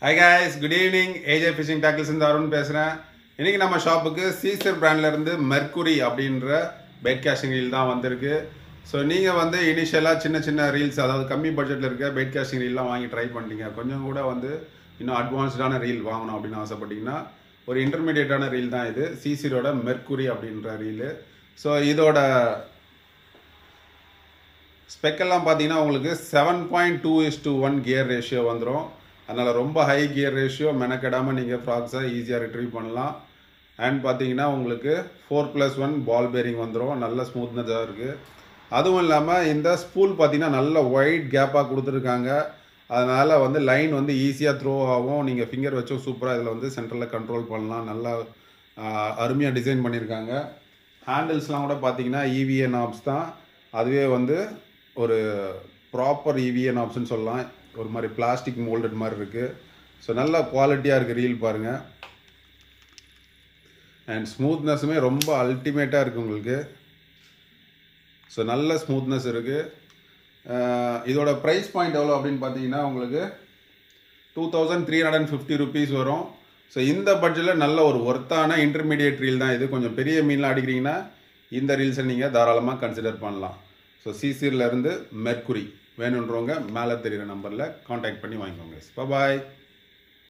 Hi guys, good evening. AJ fishing tackles இந்த அருண் பேசுகிறேன். இன்றைக்கி நம்ம ஷாப்புக்கு சீசர் பிராண்ட்லேருந்து மெர்க்குரி அப்படின்ற பெட் கேஷிங் ரீல் தான் வந்திருக்கு. ஸோ நீங்கள் வந்து இனிஷியலாக சின்ன சின்ன ரீல்ஸ், அதாவது கம்மி பட்ஜெட்டில் இருக்க பெட் கேஷிங் ரீல்லாம் வாங்கி ட்ரை பண்ணிட்டீங்க, கொஞ்சம் கூட வந்து இன்னும் அட்வான்ஸ்டான ரீல் வாங்கணும் அப்படின்னு ஆசைப்பட்டீங்கன்னா ஒரு இன்டர்மீடியட்டான ரீல் தான் இது, சீசரோட மெர்க்குரி அப்படின்ற ரீலு. ஸோ இதோட ஸ்பெக்கெல்லாம் பார்த்தீங்கன்னா உங்களுக்கு 7.2:1 கியர் ரேஷியோ வந்துடும். அதனால் ரொம்ப ஹை கியர் ரேஷியோ, மெனக்கெடாமல் நீங்கள் ஃப்ராக்ஸை ஈஸியாக ரிட்ரீவ் பண்ணலாம். அண்ட் பார்த்தீங்கன்னா உங்களுக்கு 4+1 பால் பேரிங் வந்துடும், நல்ல ஸ்மூத்னஸாக இருக்குது. அதுவும் இல்லாமல் இந்த ஸ்பூல் பார்த்தீங்கன்னா நல்ல ஒயிட் கேப்பாக கொடுத்துருக்காங்க. அதனால் வந்து லைன் வந்து ஈஸியாக த்ரோ ஆகும், நீங்கள் ஃபிங்கர் வச்சும் சூப்பராக இதில் வந்து சென்டரில் கண்ட்ரோல் பண்ணலாம். நல்லா அருமையாக டிசைன் பண்ணியிருக்காங்க. ஹேண்டில்ஸ்லாம் கூட பார்த்தீங்கன்னா EVA நாப்ஸ் தான், அதுவே வந்து ஒரு ப்ராப்பர் EVA நாப்ஸ்ன்னு சொல்லலாம். ஒரு மாதிரி பிளாஸ்டிக் மோல்டட் மாதிரி இருக்குது. ஸோ நல்ல குவாலிட்டியாக இருக்குது ரீல் பாருங்கள். அண்ட் ஸ்மூத்னஸுமே ரொம்ப அல்டிமேட்டாக இருக்குது உங்களுக்கு. ஸோ நல்ல ஸ்மூத்னஸ் இருக்குது. இதோட ப்ரைஸ் பாயிண்ட் எவ்வளோ அப்படின்னு பார்த்தீங்கன்னா உங்களுக்கு 2350 rupees வரும். ஸோ இந்த பட்ஜெட்டில் நல்ல ஒரு ஒர்த்தான இன்டர்மீடியேட் ரீல் தான் இது. கொஞ்சம் பெரிய மீன்லாம் அடிக்கிறீங்கன்னா இந்த ரீல்ஸை நீங்கள் தாராளமாக கன்சிடர் பண்ணலாம். ஸோ சீசர்லேருந்து மெர்க்குரி வேணுன்றவங்க மேலே தெரிகிற நம்பரில் காண்டாக்ட் பண்ணி வாங்கிக்கோங்க. பாய்.